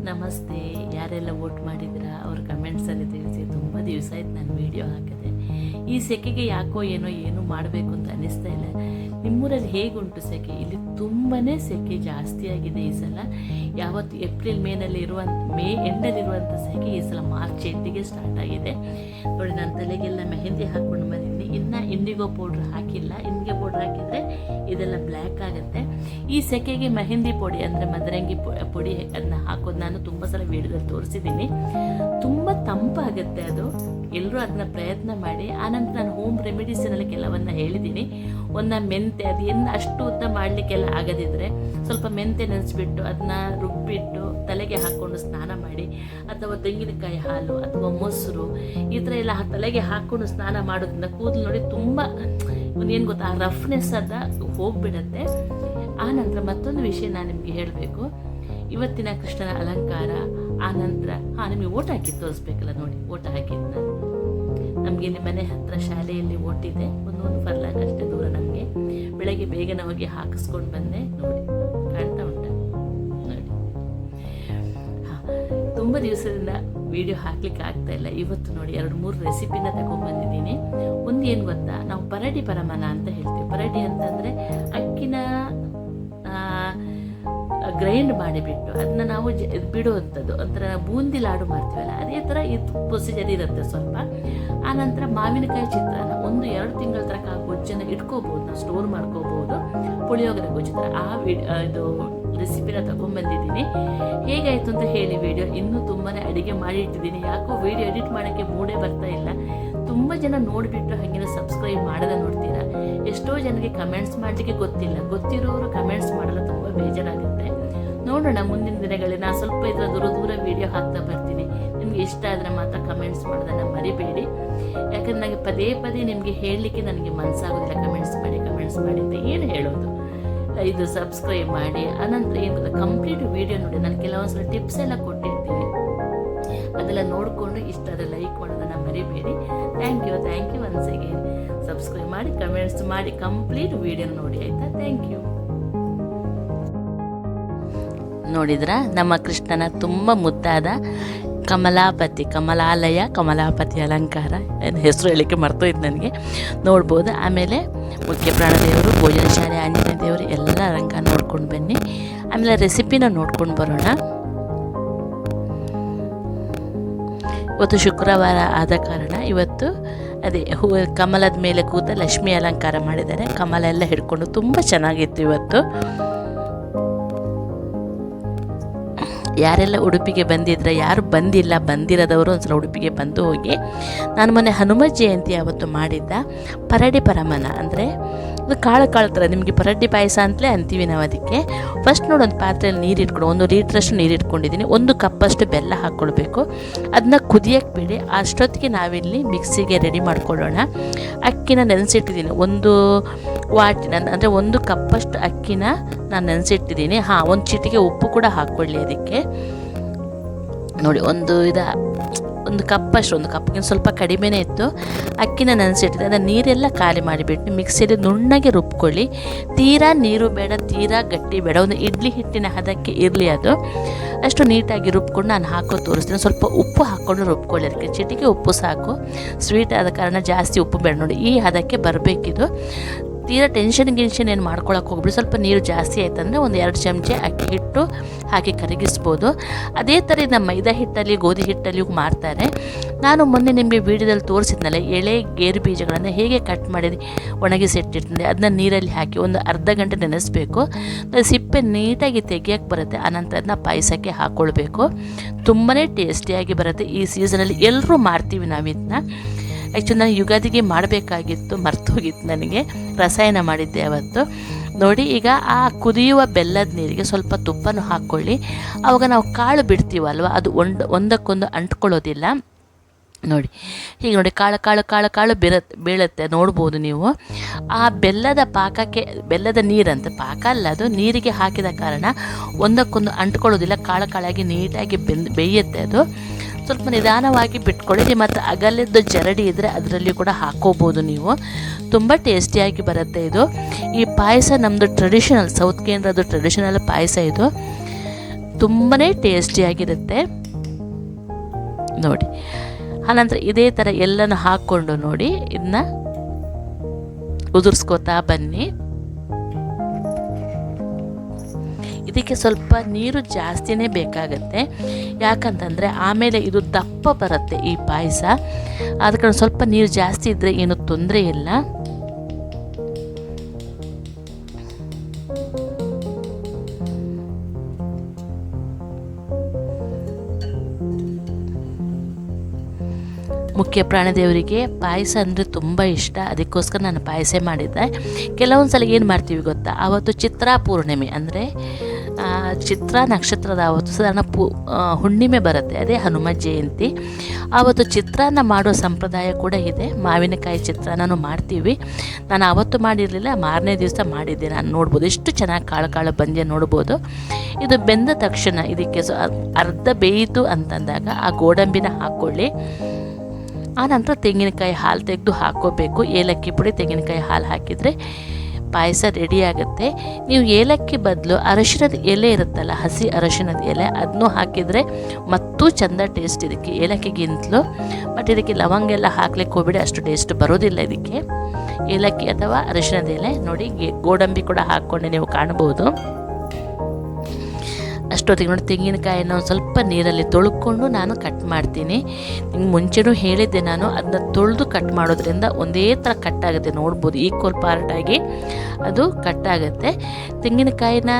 ನಮಸ್ತೆ. ಯಾರೆಲ್ಲ ವೋಟ್ ಮಾಡಿದ್ದೀರಾ ಅವ್ರ ಕಮೆಂಟ್ಸಲ್ಲಿ ತಿಳಿಸಿ. ತುಂಬ ದಿವಸ ಆಯ್ತು ನಾನು ವೀಡಿಯೋ ಹಾಕಿದೆ. ಈ ಸೆಕೆಗೆ ಯಾಕೋ ಏನು ಮಾಡಬೇಕು ಅಂತ ಅನ್ನಿಸ್ತಾ ಇಲ್ಲ. ನಿಮ್ಮೂರಲ್ಲಿ ಹೇಗುಂಟು ಸೆಕೆ? ಇಲ್ಲಿ ತುಂಬಾ ಸೆಕೆ ಜಾಸ್ತಿ ಆಗಿದೆ ಈ ಸಲ. ಯಾವತ್ತು ಏಪ್ರಿಲ್ ಮೇ ಎಂಡಲ್ಲಿರುವಂಥ ಸೆಕೆ ಈ ಸಲ ಮಾರ್ಚ್ ಎಂಡಿಗೆ ಸ್ಟಾರ್ಟ್ ಆಗಿದೆ. ನೋಡಿ, ನನ್ನ ತಲೆಗೆಲ್ಲ ಮೆಹಂದಿ ಹಾಕ್ಕೊಂಡು ಬಂದಿದ್ದೀನಿ. ಇನ್ನು ಇಂಡಿಗೋ ಪೌಡ್ರ್ ಹಾಕಿಲ್ಲ. ಇಂಡಿಗೋ ಪೌಡ್ರ್ ಹಾಕಿದರೆ ಇದೆಲ್ಲ ಬ್ಲ್ಯಾಕ್ ಆಗುತ್ತೆ. ಈ ಸೆಕೆಗೆ ಮೆಹಂದಿ ಪುಡಿ ಅಂದರೆ ಮದರಂಗಿ ಪುಡಿ ಅದನ್ನ ಹಾಕೋದು ನಾನು ತುಂಬ ಸಲ ವೀಡಿಯೋದಲ್ಲಿ ತೋರಿಸಿದ್ದೀನಿ. ತುಂಬ ತಂಪಾಗುತ್ತೆ ಅದು. ಎಲ್ಲರೂ ಅದನ್ನ ಪ್ರಯತ್ನ ಮಾಡಿ. ಆನಂತರ ನಾನು ಹೋಮ್ ರೆಮಿಡೀಸಿನಲ್ಲಿ ಕೆಲವನ್ನ ಹೇಳಿದ್ದೀನಿ. ಒಂದು ಮೆಂತೆ, ಅದು ಅಷ್ಟು ಉದ್ದ ಮಾಡಲಿಕ್ಕೆಲ್ಲ ಆಗದಿದ್ದರೆ ಸ್ವಲ್ಪ ಮೆಂತೆ ನೆನೆಸ್ಬಿಟ್ಟು ಅದನ್ನ ರುಬ್ಬಿಟ್ಟು ತಲೆಗೆ ಹಾಕ್ಕೊಂಡು ಸ್ನಾನ ಮಾಡಿ, ಅಥವಾ ತೆಂಗಿನಕಾಯಿ ಹಾಲು ಅಥವಾ ಮೊಸರು ಈ ಥರ ಎಲ್ಲ ತಲೆಗೆ ಹಾಕ್ಕೊಂಡು ಸ್ನಾನ ಮಾಡೋದ್ರಿಂದ ಕೂದಲು ನೋಡಿ ತುಂಬ ಏನು ಗೊತ್ತಾ, ಆ ರಫ್ನೆಸ್ ಅದ ಹೋಗ್ಬಿಡತ್ತೆ. ಆ ನಂತರ ಮತ್ತೊಂದು ವಿಷಯ ನಾನು ನಿಮಗೆ ಹೇಳಬೇಕು. ಇವತ್ತಿನ ಕೃಷ್ಣನ ಅಲಂಕಾರ ಆ ನಂತರ ನಿಮಗೆ ಓಟ್ ಹಾಕಿ ತೋರಿಸ್ಬೇಕಲ್ಲ. ನೋಡಿ, ಓಟ ಹಾಕಿದ್ದು ನಮಗೆ ನಿಮ್ಮ ಮನೆ ಹತ್ರ ಶಾಲೆಯಲ್ಲಿ ಓಟಿದೆ, ಒಂದು ಫರ್ಲಾಂಗ್ ಅಷ್ಟೇ ದೂರ. ನಮಗೆ ಬೆಳಗ್ಗೆ ಬೇಗನೆ ಹೋಗಿ ಹಾಕಿಸ್ಕೊಂಡು ಬಂದೆ. ನೋಡಿ, ಕಾಣ್ತಾ ಉಂಟ? ನೋಡಿ, ತುಂಬ ದಿವಸದಿಂದ ವಿಡಿಯೋ ಹಾಕ್ಲಿಕ್ಕೆ ಆಗ್ತಾ ಇಲ್ಲ. ಇವತ್ತು ನೋಡಿ 2-3 ರೆಸಿಪಿನ ತಗೊಂಡ್ಬಂದಿದ್ದೀನಿ. ಒಂದು ಏನು ಗೊತ್ತಾ, ನಾವು ಪರಡಿ ಪರಮನ ಅಂತ ಹೇಳ್ತೀವಿ. ಪರಡಿ ಅಂತಂದರೆ ಅಕ್ಕಿನ ಗ್ರೈಂಡ್ ಮಾಡಿಬಿಟ್ಟು ಅದನ್ನ ನಾವು ಬಿಡುವಂಥದ್ದು. ಒಂಥರ ಬೂಂದಿ ಲಾಡು ಮಾಡ್ತೀವಲ್ಲ, ಅದೇ ಥರ ಇದು ಪ್ರೊಸೀಜರ್ ಇರುತ್ತೆ ಸ್ವಲ್ಪ. ಆನಂತರ ಮಾವಿನಕಾಯಿ ಚಿತ್ರಾನ್ನ 1-2 ತಿಂಗಳ ತನಕ ಆ ಗೊಜ್ಜನ್ನು ಇಟ್ಕೋಬೋದು, ನಾವು ಸ್ಟೋರ್ ಮಾಡ್ಕೋಬೋದು. ಪುಳಿಯೋಗರೆ ಗೊಜ್ಜು ಥರ ಇದು ರೆಸಿಪಿನ ತಗೊಂಡ್ಬಂದಿದ್ದೀನಿ. ಹೇಗಾಯಿತು ಅಂತ ಹೇಳಿ. ವಿಡಿಯೋ ಇನ್ನೂ ತುಂಬಾ ಅಡುಗೆ ಮಾಡಿ ಇಟ್ಟಿದ್ದೀನಿ. ಯಾಕೋ ವಿಡಿಯೋ ಎಡಿಟ್ ಮಾಡೋಕ್ಕೆ ಮೂಡೇ ಬರ್ತಾ ಇಲ್ಲ. ತುಂಬ ಜನ ನೋಡಿಬಿಟ್ಟು ಹಾಗೆ ಸಬ್ಸ್ಕ್ರೈಬ್ ಮಾಡದೆ ನೋಡ್ತೀರಾ. ಎಷ್ಟೋ ಜನಕ್ಕೆ ಕಮೆಂಟ್ಸ್ ಮಾಡಲಿಕ್ಕೆ ಗೊತ್ತಿರೋರು ಕಮೆಂಟ್ಸ್ ಮಾಡಲ್ಲ, ತುಂಬ ಬೇಜಾರಾಗುತ್ತೆ. ನೋಡೋಣ ಮುಂದಿನ ದಿನಗಳಲ್ಲಿ ನಾನು ಸ್ವಲ್ಪ ಇದರ ದೂರ ವಿಡಿಯೋ ಹಾಕ್ತಾ ಬರ್ತೀನಿ. ನಿಮ್ಗೆ ಇಷ್ಟ ಆದರೆ ಮಾತ್ರ ಕಮೆಂಟ್ಸ್ ಮಾಡೋದನ್ನು ಮರಿಬೇಡಿ. ಯಾಕಂದ್ರೆ ನನಗೆ ಪದೇ ನಿಮಗೆ ಹೇಳಲಿಕ್ಕೆ ನನಗೆ ಮನಸ್ಸಾಗೋದಿಲ್ಲ. ಕಮೆಂಟ್ಸ್ ಮಾಡಿ ಅಂತ ಏನು ಹೇಳೋದು. ಇದು ಸಬ್ಸ್ಕ್ರೈಬ್ ಮಾಡಿ. ಅನಂತರ ಏನು ಗೊತ್ತಾ, ಕಂಪ್ಲೀಟ್ ವಿಡಿಯೋ ನೋಡಿ. ನಾನು ಕೆಲವೊಂದ್ಸಲ ಟಿಪ್ಸ್ ಎಲ್ಲ ಕೊಟ್ಟಿರ್ತೀನಿ, ಅದೆಲ್ಲ ನೋಡಿಕೊಂಡು ಇಷ್ಟ ಆದರೆ ಲೈಕ್ ಮಾಡೋದನ್ನು ಮರಿಬೇಡಿ. Thank you once again. Subscribe ಮಾಡಿ, ಕಮೆಂಟ್ಸ್ ಮಾಡಿ, ಕಂಪ್ಲೀಟ್ ವಿಡಿಯೋ ನೋಡಿ, ಆಯಿತಾ? Thank you. ನೋಡಿದ್ರ ನಮ್ಮ ಕೃಷ್ಣನ ತುಂಬ ಮುದ್ದಾದ ಕಮಲಾಪತಿ ಅಲಂಕಾರ, ಹೆಸರು ಹೇಳಿಕೆ ಮರ್ತೋಯ್ತು ನನಗೆ. ನೋಡ್ಬೋದು. ಆಮೇಲೆ ಮುಖ್ಯ ಪ್ರಾಣದೇವರು, ಭೋಜನ ಶಾಲೆ, ಆಂಜನೇಯ ದೇವರು ಎಲ್ಲ ಅಲಂಕಾರ ನೋಡ್ಕೊಂಡು ಬನ್ನಿ. ಆಮೇಲೆ ರೆಸಿಪಿನ ನೋಡ್ಕೊಂಡು ಬರೋಣ. ಇವತ್ತು ಶುಕ್ರವಾರ ಆದ ಕಾರಣ ಇವತ್ತು ಕಮಲದ ಮೇಲೆ ಕೂತ ಲಕ್ಷ್ಮಿ ಅಲಂಕಾರ ಮಾಡಿದ್ದಾರೆ. ಕಮಲ ಎಲ್ಲ ಹಿಡ್ಕೊಂಡು ತುಂಬ ಚೆನ್ನಾಗಿತ್ತು ಇವತ್ತು. ಯಾರೆಲ್ಲ ಉಡುಪಿಗೆ ಬಂದಿದ್ರೆ, ಯಾರು ಬಂದಿರದವರು ಒಂದ್ಸಲ ಉಡುಪಿಗೆ ಬಂದು ಹೋಗಿ. ನಾನು ಮೊನ್ನೆ ಹನುಮ ಜಯಂತಿ ಅವತ್ತು ಮಾಡಿದ್ದ ಪರಡಿ ಪರಮನ, ಅಂದರೆ ಅದು ಕಾಳು ಥರ. ನಿಮಗೆ ಪರಡ್ಡಿ ಪಾಯಸ ಅಂತಲೇ ಅಂತೀವಿ ನಾವು ಅದಕ್ಕೆ. ಫಸ್ಟ್ ನೋಡಿ, ಒಂದು ಪಾತ್ರೆಯಲ್ಲಿ ನೀರು ಇಟ್ಕೊಂಡು 1 ಲೀಟ್ರಷ್ಟು ನೀರು ಇಟ್ಕೊಂಡಿದ್ದೀನಿ. 1 ಕಪ್ಪಷ್ಟು ಬೆಲ್ಲ ಹಾಕ್ಕೊಳ್ಬೇಕು. ಅದನ್ನ ಕುದಿಯಕ್ಕೆ ಬಿಡಿ. ಅಷ್ಟೊತ್ತಿಗೆ ನಾವಿಲ್ಲಿ ಮಿಕ್ಸಿಗೆ ರೆಡಿ ಮಾಡ್ಕೊಳ್ಳೋಣ. ಅಕ್ಕಿನ ನೆನೆಸಿಟ್ಟಿದ್ದೀನಿ 1 ವಾಟಿನ, ಅಂದರೆ 1 ಕಪ್ಪಷ್ಟು ಅಕ್ಕಿನ ನಾನು ನೆನೆಸಿಟ್ಟಿದ್ದೀನಿ. 1 ಚಿಟಿಕೆ ಉಪ್ಪು ಕೂಡ ಹಾಕ್ಕೊಳ್ಳಿ ಅದಕ್ಕೆ. ನೋಡಿ, ಒಂದು ಕಪ್ಪಷ್ಟು, 1 ಕಪ್ಗಿಂತ ಸ್ವಲ್ಪ ಕಡಿಮೆನೇ ಇತ್ತು ಅಕ್ಕಿನ ನೆನೆಸಿಟ್ಟಿದೆ. ಅದನ್ನು ನೀರೆಲ್ಲ ಖಾಲಿ ಮಾಡಿಬಿಟ್ಟು ಮಿಕ್ಸಿಯಲ್ಲಿ ನುಣ್ಣಗೆ ರುಬ್ಕೊಳ್ಳಿ. ತೀರಾ ನೀರು ಬೇಡ, ತೀರಾ ಗಟ್ಟಿ ಬೇಡ, ಒಂದು ಇಡ್ಲಿ ಹಿಟ್ಟಿನ ಹದಕ್ಕೆ ಇರಲಿ ಅದು. ಅಷ್ಟು ನೀಟಾಗಿ ರುಬ್ಕೊಂಡು ನಾನು ತೋರಿಸ್ತೀನಿ. ಸ್ವಲ್ಪ ಉಪ್ಪು ಹಾಕ್ಕೊಂಡು ರುಬ್ಕೊಳ್ಳಿ. ಅದಕ್ಕೆ ಚಿಟಿಕೆ ಉಪ್ಪು ಸಾಕು. ಸ್ವೀಟ್ ಆದ ಕಾರಣ ಜಾಸ್ತಿ ಉಪ್ಪು ಬೇಡ. ನೋಡಿ, ಈ ಹದಕ್ಕೆ ಬರಬೇಕಿದು. ತೀರಾ ಟೆನ್ಷನ್ ಏನು ಮಾಡ್ಕೊಳಕ್ಕೆ ಹೋಗ್ಬಿಡಿ. ಸ್ವಲ್ಪ ನೀರು ಜಾಸ್ತಿ ಆಯ್ತಂದರೆ 1-2 ಚಮಚೆ ಅಕ್ಕಿ ಹಿಟ್ಟು ಹಾಕಿ ಕರಗಿಸ್ಬೋದು. ಅದೇ ಥರ ನಮ್ಮ ಮೈದಾ ಹಿಟ್ಟಲ್ಲಿ, ಗೋಧಿ ಹಿಟ್ಟಲ್ಲಿಯೂ ಮಾಡ್ತಾರೆ. ನಾನು ಮೊನ್ನೆ ನಿಮಗೆ ವೀಡಿಯೋದಲ್ಲಿ ತೋರಿಸಿದ್ನಲ್ಲ, ಎಳೆ ಗೇರು ಬೀಜಗಳನ್ನು ಹೇಗೆ ಕಟ್ ಮಾಡಿ ಒಣಗಿಸಿಟ್ಟಿರ್ತೀನಿ. ಅದನ್ನ ನೀರಲ್ಲಿ ಹಾಕಿ ಒಂದು ಅರ್ಧ ಗಂಟೆ ನೆನೆಸಬೇಕು. ಸಿಪ್ಪೆ ನೀಟಾಗಿ ತೆಗಿಯೋಕ್ಕೆ ಬರುತ್ತೆ. ಆನಂತರ ಅದನ್ನ ಪಾಯಸಕ್ಕೆ ಹಾಕ್ಕೊಳ್ಬೇಕು. ತುಂಬಾ ಟೇಸ್ಟಿಯಾಗಿ ಬರುತ್ತೆ. ಈ ಸೀಸನಲ್ಲಿ ಎಲ್ಲರೂ ಮಾಡ್ತೀವಿ ನಾವು ಇದನ್ನ. ಆ್ಯಕ್ಚುಲಿ ನಾನು ಯುಗಾದಿಗೆ ಮಾಡಬೇಕಾಗಿತ್ತು, ಮರ್ತೋಗಿತ್ತು ನನಗೆ. ರಸಾಯನ ಮಾಡಿದ್ದೆ ಅವತ್ತು. ನೋಡಿ, ಈಗ ಆ ಕುದಿಯುವ ಬೆಲ್ಲದ ನೀರಿಗೆ ಸ್ವಲ್ಪ ತುಪ್ಪನೂ ಹಾಕ್ಕೊಳ್ಳಿ. ಆವಾಗ ನಾವು ಕಾಳು ಬಿಡ್ತೀವಲ್ವ, ಅದು ಒಂದಕ್ಕೊಂದು ಅಂಟ್ಕೊಳ್ಳೋದಿಲ್ಲ. ನೋಡಿ, ಹೀಗೆ ನೋಡಿ, ಕಾಳು ಬೀಳುತ್ತೆ ನೋಡ್ಬೋದು ನೀವು. ಆ ಬೆಲ್ಲದ ಪಾಕಕ್ಕೆ, ಬೆಲ್ಲದ ನೀರಂತೆ ಪಾಕ ಅಲ್ಲ ಅದು, ನೀರಿಗೆ ಹಾಕಿದ ಕಾರಣ ಒಂದಕ್ಕೊಂದು ಅಂಟ್ಕೊಳ್ಳೋದಿಲ್ಲ. ಕಾಳಾಗಿ ನೀಟಾಗಿ ಬೇಯುತ್ತೆ ಅದು. ಸ್ವಲ್ಪ ನಿಧಾನವಾಗಿ ಬಿಟ್ಕೊಳ್ಳಿ. ಮತ್ತು ಅಗಲದ ಜರಡಿ ಇದ್ದರೆ ಅದರಲ್ಲಿ ಕೂಡ ಹಾಕೋಬೋದು ನೀವು. ತುಂಬ ಟೇಸ್ಟಿಯಾಗಿ ಬರುತ್ತೆ ಇದು. ಈ ಪಾಯಸ ನಮ್ಮದು ಟ್ರೆಡಿಷನಲ್, ಸೌತ್ ಕೇಂದ್ರದ್ದು ಟ್ರೆಡಿಷನಲ್ ಪಾಯಸ ಇದು. ತುಂಬಾ ಟೇಸ್ಟಿಯಾಗಿರುತ್ತೆ ನೋಡಿ. ಆನಂತರ ಇದೇ ಥರ ಎಲ್ಲನೂ ಹಾಕ್ಕೊಂಡು ನೋಡಿ ಇದನ್ನ ಉದುರಿಸ್ಕೋತಾ ಬನ್ನಿ. ಇದಕ್ಕೆ ಸ್ವಲ್ಪ ನೀರು ಜಾಸ್ತಿನೇ ಬೇಕಾಗತ್ತೆ, ಯಾಕಂತಂದರೆ ಆಮೇಲೆ ಇದು ದಪ್ಪ ಬರುತ್ತೆ ಈ ಪಾಯಸ. ಆದ ಕಾರಣ ಸ್ವಲ್ಪ ನೀರು ಜಾಸ್ತಿ ಇದ್ದರೆ ಏನೂ ತೊಂದರೆ ಇಲ್ಲ. ಮುಖ್ಯ ಪ್ರಾಣದೇವರಿಗೆ ಪಾಯಸ ಅಂದರೆ ತುಂಬ ಇಷ್ಟ, ಅದಕ್ಕೋಸ್ಕರ ನಾನು ಪಾಯಸ ಮಾಡಿದ್ದೆ. ಕೆಲವೊಂದು ಸಲ ಏನು ಮಾಡ್ತೀವಿ ಗೊತ್ತಾ, ಆವತ್ತು ಚಿತ್ರಾ ಪೂರ್ಣಿಮೆ ಅಂದರೆ ಚಿತ್ರ ನಕ್ಷತ್ರದ ಆವತ್ತು ಸಾಧಾರಣ ಹುಣ್ಣಿಮೆ ಬರುತ್ತೆ, ಅದೇ ಹನುಮ ಜಯಂತಿ. ಆವತ್ತು ಚಿತ್ರಾನ್ನ ಮಾಡೋ ಸಂಪ್ರದಾಯ ಕೂಡ ಇದೆ. ಮಾವಿನಕಾಯಿ ಚಿತ್ರಾನ್ನೂ ಮಾಡ್ತೀವಿ. ನಾನು ಆವತ್ತು ಮಾಡಿರಲಿಲ್ಲ, ಮಾರನೇ ದಿವಸ ಮಾಡಿದ್ದೆ. ನಾನು ನೋಡ್ಬೋದು ಎಷ್ಟು ಚೆನ್ನಾಗಿ ಕಾಳು ಕಾಳು ಬಂದಿದೆ ನೋಡ್ಬೋದು. ಇದು ಬೆಂದ ತಕ್ಷಣ ಇದಕ್ಕೆ ಅರ್ಧ ಬೇಯಿತು ಅಂತಂದಾಗ ಆ ಗೋಡಂಬಿನ ಹಾಕ್ಕೊಳ್ಳಿ. ಆನಂತರ ತೆಂಗಿನಕಾಯಿ ಹಾಲು ತೆಗೆದು ಹಾಕ್ಕೋಬೇಕು. ಏಲಕ್ಕಿ ಪುಡಿ ತೆಂಗಿನಕಾಯಿ ಹಾಲು ಹಾಕಿದರೆ ಪಾಯಸ ರೆಡಿ ಆಗುತ್ತೆ. ನೀವು ಏಲಕ್ಕಿ ಬದಲು ಅರಶಿನದ ಎಲೆ ಇರುತ್ತಲ್ಲ, ಹಸಿ ಅರಶಿನದ ಎಲೆ, ಅದನ್ನೂ ಹಾಕಿದರೆ ಮತ್ತೂ ಚೆಂದ ಟೇಸ್ಟ್ ಇದಕ್ಕೆ ಏಲಕ್ಕಿಗಿಂತಲೂ. ಬಟ್ ಇದಕ್ಕೆ ಲವಂಗ ಎಲ್ಲ ಹಾಕ್ಲಿಕ್ಕೆ ಹೋಗ್ಬಿಡಿ, ಅಷ್ಟು ಟೇಸ್ಟ್ ಬರೋದಿಲ್ಲ ಇದಕ್ಕೆ. ಏಲಕ್ಕಿ ಅಥವಾ ಅರಶಿನದ ಎಲೆ ನೋಡಿ, ಗೋಡಂಬಿ ಕೂಡ ಹಾಕ್ಕೊಂಡೆ ನೀವು ಕಾಣ್ಬೋದು. ಅಷ್ಟೊತ್ತಿಗೆ ನೋಡಿ ತೆಂಗಿನಕಾಯಿನ ಒಂದು ಸ್ವಲ್ಪ ನೀರಲ್ಲಿ ತೊಳ್ಕೊಂಡು ನಾನು ಕಟ್ ಮಾಡ್ತೀನಿ. ನಿಮ್ಗೆ ಮುಂಚೆನೂ ಹೇಳಿದ್ದೆ ನಾನು, ಅದನ್ನ ತೊಳೆದು ಕಟ್ ಮಾಡೋದ್ರಿಂದ ಒಂದೇ ಥರ ಕಟ್ಟಾಗುತ್ತೆ ನೋಡ್ಬೋದು, ಈಕ್ವಲ್ ಪಾರ್ಟಾಗಿ ಅದು ಕಟ್ಟಾಗುತ್ತೆ. ತೆಂಗಿನಕಾಯಿನ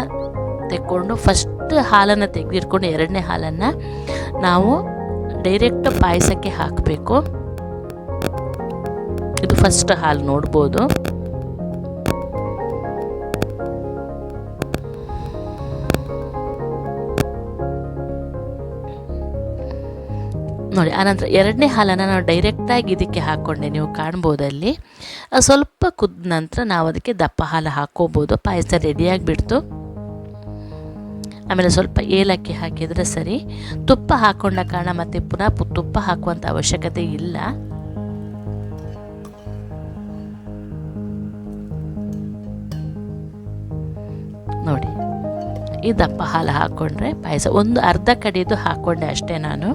ತೆಕ್ಕೊಂಡು ಫಸ್ಟ್ ಹಾಲನ್ನು ತೆಗೆದಿಟ್ಕೊಂಡು ಎರಡನೇ ಹಾಲನ್ನು ನಾವು ಡೈರೆಕ್ಟ್ ಪಾಯಸಕ್ಕೆ ಹಾಕಬೇಕು. ಇದು ಫಸ್ಟ್ ಹಾಲು ನೋಡ್ಬೋದು. ನೋಡಿ, ಆನಂತರ ಎರಡನೇ ಹಾಲನ್ನು ನಾವು ಡೈರೆಕ್ಟಾಗಿ ಇದಕ್ಕೆ ಹಾಕ್ಕೊಂಡೆ, ನೀವು ಕಾಣ್ಬೋದಲ್ಲಿ. ಸ್ವಲ್ಪ ಕುದ್ದ ನಂತರ ನಾವು ಅದಕ್ಕೆ ದಪ್ಪ ಹಾಲು ಹಾಕ್ಕೋಬೋದು. ಪಾಯಸ ರೆಡಿಯಾಗಿಬಿಡ್ತು. ಆಮೇಲೆ ಸ್ವಲ್ಪ ಏಲಕ್ಕಿ ಹಾಕಿದರೆ ಸರಿ. ತುಪ್ಪ ಹಾಕ್ಕೊಂಡ ಕಾರಣ ಮತ್ತೆ ಪುನಃ ತುಪ್ಪ ಹಾಕುವಂಥ ಅವಶ್ಯಕತೆ ಇಲ್ಲ. ನೋಡಿ, ಈ ದಪ್ಪ ಹಾಲು ಹಾಕ್ಕೊಂಡ್ರೆ ಪಾಯಸ ಒಂದು ಅರ್ಧ ಕಡಿದು ಹಾಕ್ಕೊಂಡೆ ಅಷ್ಟೇ ನಾನು.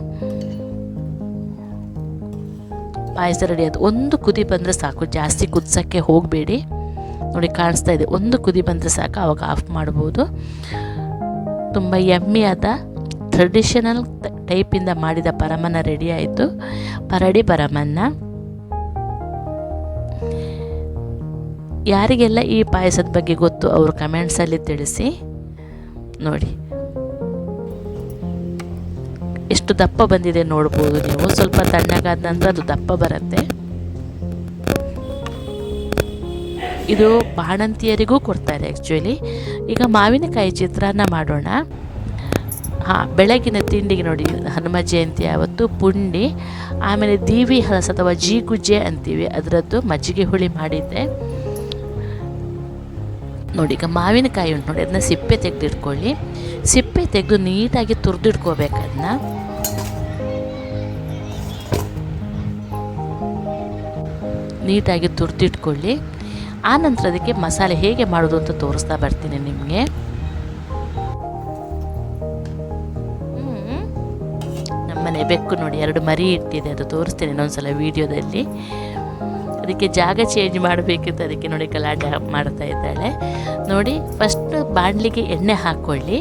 ಪಾಯಸ ರೆಡಿ ಆಯ್ತು. ಒಂದು ಕುದಿ ಬಂದರೆ ಸಾಕು, ಜಾಸ್ತಿ ಕುದಿಸೋಕ್ಕೆ ಹೋಗಬೇಡಿ. ನೋಡಿ ಕಾಣಿಸ್ತಾ ಇದೆ, ಒಂದು ಕುದಿ ಬಂದರೆ ಸಾಕು, ಆವಾಗ ಆಫ್ ಮಾಡ್ಬೋದು. ತುಂಬ ಯಮ್ಮಿಯಾದ ಟ್ರೆಡಿಷನಲ್ ಟೈಪಿಂದ ಮಾಡಿದ ಪರಮನ್ನ ರೆಡಿ ಆಯಿತು. ಪರಡಿ ಪರಮನ್ನ. ಯಾರಿಗೆಲ್ಲ ಈ ಪಾಯಸದ ಬಗ್ಗೆ ಗೊತ್ತು ಅವರು ಕಮೆಂಟ್ಸಲ್ಲಿ ತಿಳಿಸಿ. ನೋಡಿ ಎಷ್ಟು ದಪ್ಪ ಬಂದಿದೆ ನೋಡ್ಬೋದು ನೀವು. ಸ್ವಲ್ಪ ತಣ್ಣಗಾದ ನಂತರ ಅದು ದಪ್ಪ ಬರುತ್ತೆ. ಇದು ಬಾಣಂತಿಯರಿಗೂ ಕೊಡ್ತಾರೆ ಆ್ಯಕ್ಚುಲಿ. ಈಗ ಮಾವಿನಕಾಯಿ ಚಿತ್ರಾನ್ನ ಮಾಡೋಣ. ಬೆಳಗಿನ ತಿಂಡಿಗೆ ನೋಡಿ, ಹನುಮ ಜಯಂತಿ ಆವತ್ತು ಪುಂಡಿ, ಆಮೇಲೆ ದೀವಿ ಹಲಸು ಅಥವಾ ಜೀಗುಜ್ಜೆ ಅಂತೀವಿ, ಅದರದ್ದು ಮಜ್ಜಿಗೆ ಹುಳಿ ಮಾಡಿದ್ದೆ ನೋಡಿ. ಈಗ ಮಾವಿನಕಾಯಿ ಉಂಟು ನೋಡಿ, ಅದನ್ನ ಸಿಪ್ಪೆ ತೆಗೆದಿಟ್ಕೊಳ್ಳಿ. ಸಿಪ್ಪೆ ತೆಗೆದು ನೀಟಾಗಿ ತುರಿದಿಟ್ಕೋಬೇಕು. ಅದನ್ನ ನೀಟಾಗಿ ತುರಿದಿಟ್ಕೊಳ್ಳಿ. ಆನಂತರ ಅದಕ್ಕೆ ಮಸಾಲೆ ಹೇಗೆ ಮಾಡೋದು ಅಂತ ತೋರಿಸ್ತಾ ಬರ್ತೀನಿ ನಿಮಗೆ. ನಮ್ಮನೆ ಬೆಕ್ಕು ನೋಡಿ 2 ಮರಿ ಇಟ್ಟಿದೆ, ಅದು ತೋರಿಸ್ತೇನೆ ಇನ್ನೊಂದ್ಸಲ ವಿಡಿಯೋದಲ್ಲಿ. ಅದಕ್ಕೆ ಜಾಗ ಚೇಂಜ್ ಮಾಡಬೇಕಿತ್ತು, ಅದಕ್ಕೆ ನೋಡಿ ಗಲಾಟೆ ಮಾಡ್ತಾ ಇದ್ದಾಳೆ ನೋಡಿ. ಫಸ್ಟ್ ಬಾಣಲಿಗೆ ಎಣ್ಣೆ ಹಾಕ್ಕೊಳ್ಳಿ.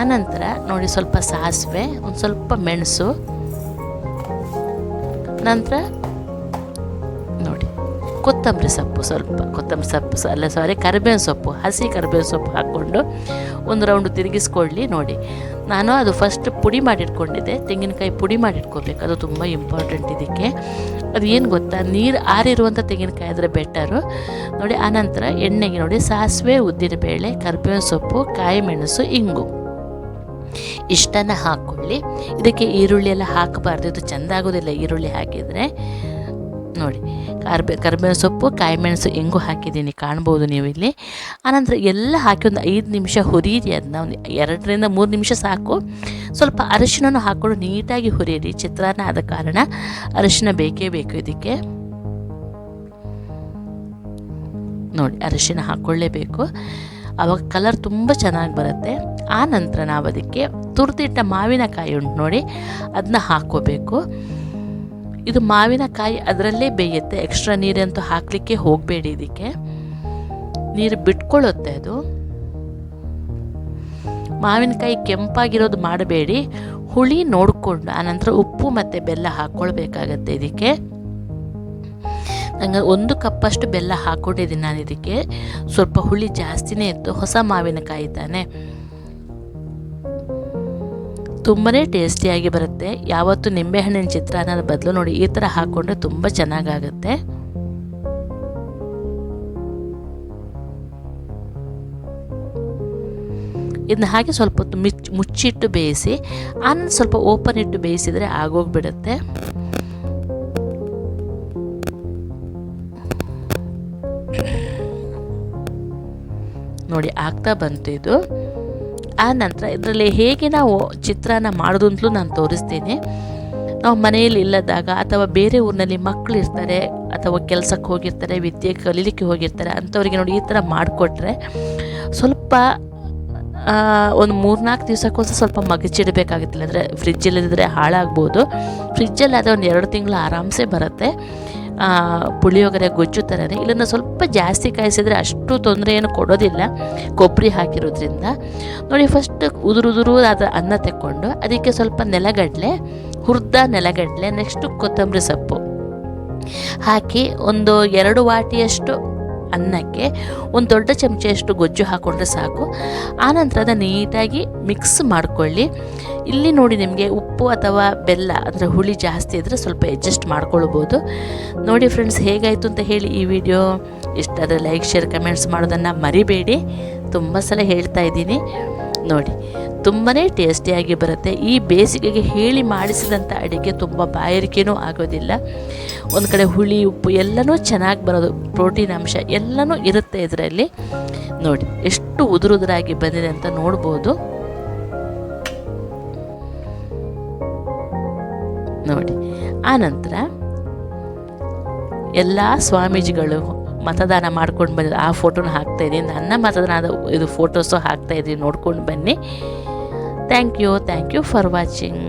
ಆನಂತರ ನೋಡಿ ಸ್ವಲ್ಪ ಸಾಸಿವೆ, ಒಂದು ಸ್ವಲ್ಪ ಮೆಣಸು, ನಂತರ ನೋಡಿ ಕೊತ್ತಂಬರಿ ಸೊಪ್ಪು, ಸ್ವಲ್ಪ ಕೊತ್ತಂಬರಿ ಸೊಪ್ಪು ಕರಿಬೇವಿನ ಸೊಪ್ಪು, ಹಸಿ ಕರಿಬೇವಿನ ಸೊಪ್ಪು ಹಾಕ್ಕೊಂಡು ಒಂದು ರೌಂಡು ತಿರುಗಿಸ್ಕೊಳ್ಳಿ. ನೋಡಿ ನಾನು ಅದು ಫಸ್ಟ್ ಪುಡಿ ಮಾಡಿಟ್ಕೊಂಡಿದ್ದೆ, ತೆಂಗಿನಕಾಯಿ ಪುಡಿ ಮಾಡಿಟ್ಕೋಬೇಕು, ಅದು ತುಂಬ ಇಂಪಾರ್ಟೆಂಟ್ ಇದಕ್ಕೆ. ಅದು ಏನು ಗೊತ್ತಾ, ನೀರು ಆರಿರುವಂಥ ತೆಂಗಿನಕಾಯಿ ಆದರೆ ಬೆಟರು ನೋಡಿ. ಆನಂತರ ಎಣ್ಣೆಗೆ ನೋಡಿ ಸಾಸಿವೆ, ಉದ್ದಿನಬೇಳೆ, ಕರಿಬೇವಿನ ಸೊಪ್ಪು, ಕಾಯಿ ಮೆಣಸು, ಇಂಗು ಇಷ್ಟನ್ನು ಹಾಕ್ಕೊಳ್ಳಿ. ಇದಕ್ಕೆ ಈರುಳ್ಳಿ ಎಲ್ಲ ಹಾಕಬಾರ್ದು, ಇದು ಚೆಂದ ಆಗೋದಿಲ್ಲ ಈರುಳ್ಳಿ ಹಾಕಿದರೆ. ನೋಡಿ ಕರಿಬೇವಿನ ಸೊಪ್ಪು, ಕಾಯಿ ಮೆಣಸು, ಇಂಗು ಹಾಕಿದ್ದೀನಿ, ಕಾಣ್ಬೋದು ನೀವು ಇಲ್ಲಿ. ಆನಂತರ ಎಲ್ಲ ಹಾಕಿ ಒಂದು 5 ನಿಮಿಷ ಹುರಿಯಿರಿ. ಅದನ್ನ ಒಂದು 2 ರಿಂದ 3 ನಿಮಿಷ ಸಾಕು. ಸ್ವಲ್ಪ ಅರಿಶಿನೂ ಹಾಕ್ಕೊಂಡು ನೀಟಾಗಿ ಹುರಿಯಿರಿ. ಚಿತ್ರಾನ್ನ ಆದ ಕಾರಣ ಅರಿಶಿನ ಬೇಕೇ ಬೇಕು ಇದಕ್ಕೆ. ನೋಡಿ ಅರಿಶಿನ ಹಾಕ್ಕೊಳ್ಳೇಬೇಕು. ಆವಾಗ ಕಲರ್ ತುಂಬ ಚೆನ್ನಾಗಿ ಬರುತ್ತೆ. ಆ ನಂತರ ನಾವು ಅದಕ್ಕೆ ತುರಿದಿಟ್ಟ ಮಾವಿನಕಾಯಿ ಉಂಟು ನೋಡಿ, ಅದನ್ನ ಹಾಕ್ಕೋಬೇಕು. ಇದು ಮಾವಿನಕಾಯಿ ಅದರಲ್ಲೇ ಬೇಯುತ್ತೆ, ಎಕ್ಸ್ಟ್ರಾ ನೀರಂತೂ ಹಾಕಲಿಕ್ಕೆ ಹೋಗಬೇಡಿ. ಇದಕ್ಕೆ ನೀರು ಬಿಟ್ಕೊಳ್ಳುತ್ತೆ ಅದು. ಮಾವಿನಕಾಯಿ ಕೆಂಪಾಗಿರೋದು ಮಾಡಬೇಡಿ, ಹುಳಿ ನೋಡಿಕೊಂಡು ಆನಂತರ ಉಪ್ಪು ಮತ್ತು ಬೆಲ್ಲ ಹಾಕ್ಕೊಳ್ಬೇಕಾಗತ್ತೆ. ಇದಕ್ಕೆ ನಂಗೆ 1 ಕಪ್ಪಷ್ಟು ಬೆಲ್ಲ ಹಾಕ್ಕೊಂಡಿದ್ದೀನಿ ನಾನು. ಇದಕ್ಕೆ ಸ್ವಲ್ಪ ಹುಳಿ ಜಾಸ್ತಿನೇ ಇತ್ತು, ಹೊಸ ಮಾವಿನಕಾಯಿ ತಾನೆ. ತುಂಬಾ ಟೇಸ್ಟಿಯಾಗಿ ಬರುತ್ತೆ. ಯಾವತ್ತು ನಿಂಬೆಹಣ್ಣಿನ ಚಿತ್ರಾನ್ನದ ಬದಲು ನೋಡಿ ಈ ಥರ ಹಾಕ್ಕೊಂಡ್ರೆ ತುಂಬ ಚೆನ್ನಾಗಾಗುತ್ತೆ. ಇದನ್ನ ಹಾಗೆ ಸ್ವಲ್ಪ ಹೊತ್ತು ಮುಚ್ಚಿಟ್ಟು ಬೇಯಿಸಿ ಆನಂತರ ಸ್ವಲ್ಪ ಓಪನ್ ಇಟ್ಟು ಬೇಯಿಸಿದರೆ ಆಗೋಗ್ಬಿಡುತ್ತೆ. ನೋಡಿ ಆಗ್ತಾ ಬಂತು ಇದು. ಆ ನಂತರ ಇದರಲ್ಲಿ ಹೇಗೆ ನಾವು ಚಿತ್ರಾನ್ನ ಮಾಡೋದು ಅಂತಲೂ ನಾನು ತೋರಿಸ್ತೀನಿ. ನಾವು ಮನೆಯಲ್ಲಿ ಇಲ್ಲದಾಗ ಅಥವಾ ಬೇರೆ ಊರಿನಲ್ಲಿ ಮಕ್ಕಳು ಇರ್ತಾರೆ ಅಥವಾ ಕೆಲಸಕ್ಕೆ ಹೋಗಿರ್ತಾರೆ, ವಿದ್ಯೆ ಕಲೀಲಿಕ್ಕೆ ಹೋಗಿರ್ತಾರೆ, ಅಂಥವ್ರಿಗೆ ನೋಡಿ ಈ ಥರ ಮಾಡಿಕೊಟ್ರೆ ಸ್ವಲ್ಪ ಒಂದು 3-4 ದಿವಸಕ್ಕೊಂದು ಸ್ವಲ್ಪ ಮಗಚಿಡಬೇಕಾಗುತ್ತಿಲ್ಲ, ಅಂದರೆ ಫ್ರಿಜ್ಜಲ್ಲಿದ್ದರೆ ಹಾಳಾಗ್ಬೋದು. ಫ್ರಿಜ್ಜಲ್ಲಿ ಆದರೆ ಒಂದು 2 ತಿಂಗಳು ಆರಾಮ್ಸೆ ಬರುತ್ತೆ. ಪುಳಿಯೋಗರೆ ಗೊಜ್ಜು ಥರನೇ. ಇಲ್ಲನ್ನು ಸ್ವಲ್ಪ ಜಾಸ್ತಿ ಕಾಯಿಸಿದರೆ ಅಷ್ಟು ತೊಂದರೆ ಏನು ಕೊಡೋದಿಲ್ಲ, ಕೊಬ್ಬರಿ ಹಾಕಿರೋದ್ರಿಂದ. ನೋಡಿ ಫಸ್ಟ್ ಉದುರು ಆದ ಅನ್ನ ತೆಕ್ಕೊಂಡು ಅದಕ್ಕೆ ಸ್ವಲ್ಪ ನೆಲಗಡಲೆ, ಹುರಿದ ನೆಲಗಡಲೆ, ನೆಕ್ಸ್ಟು ಕೊತ್ತಂಬರಿ ಸೊಪ್ಪು ಹಾಕಿ ಒಂದು 2 ವಾಟಿಯಷ್ಟು ಅನ್ನಕ್ಕೆ ಒಂದು ದೊಡ್ಡ ಚಮಚೆಯಷ್ಟು ಗೊಜ್ಜು ಹಾಕ್ಕೊಂಡ್ರೆ ಸಾಕು. ಆನಂತರ ಅದನ್ನು ನೀಟಾಗಿ ಮಿಕ್ಸ್ ಮಾಡಿಕೊಳ್ಳಿ. ಇಲ್ಲಿ ನೋಡಿ ನಿಮಗೆ ಉಪ್ಪು ಅಥವಾ ಬೆಲ್ಲ ಅಂದರೆ ಹುಳಿ ಜಾಸ್ತಿ ಇದ್ದರೆ ಸ್ವಲ್ಪ ಅಡ್ಜಸ್ಟ್ ಮಾಡ್ಕೊಳ್ಬೋದು. ನೋಡಿ ಫ್ರೆಂಡ್ಸ್, ಹೇಗಾಯಿತು ಅಂತ ಹೇಳಿ ಈ ವಿಡಿಯೋ ಇಷ್ಟ ಆದರೆ ಲೈಕ್, ಶೇರ್, ಕಮೆಂಟ್ಸ್ ಮಾಡೋದನ್ನು ಮರಿಬೇಡಿ. ತುಂಬ ಸಲ ಹೇಳ್ತಾ ಇದ್ದೀನಿ ನೋಡಿ, ತುಂಬಾ ಟೇಸ್ಟಿಯಾಗಿ ಬರುತ್ತೆ. ಈ ಬೇಸಿಗೆಗೆ ಹೇಳಿ ಮಾಡಿಸಿದಂಥ ಅಡುಗೆ ತುಂಬ ಬಾಯಾರಿಕೆನೂ ಆಗೋದಿಲ್ಲ. ಒಂದು ಕಡೆ ಹುಳಿ ಉಪ್ಪು ಎಲ್ಲನೂ ಚೆನ್ನಾಗಿ ಬರೋದು, ಪ್ರೋಟೀನ್ ಅಂಶ ಎಲ್ಲನೂ ಇರುತ್ತೆ ಇದರಲ್ಲಿ. ನೋಡಿ ಎಷ್ಟು ಉದುರಾಗಿ ಬಂದಿದೆ ಅಂತ ನೋಡ್ಬೋದು. ನೋಡಿ ಆನಂತರ ಎಲ್ಲ ಸ್ವಾಮೀಜಿಗಳು ಮತದಾನ ಮಾಡ್ಕೊಂಡು ಬಂದಿದ್ದು ಆ ಫೋಟೋನ ಹಾಕ್ತಾಯಿದ್ದೀನಿ. ನನ್ನ ಮತದಾನದ ಇದು ಫೋಟೋಸು ಹಾಕ್ತಾಯಿದ್ದೀನಿ, ನೋಡ್ಕೊಂಡು ಬನ್ನಿ. Thank you for watching.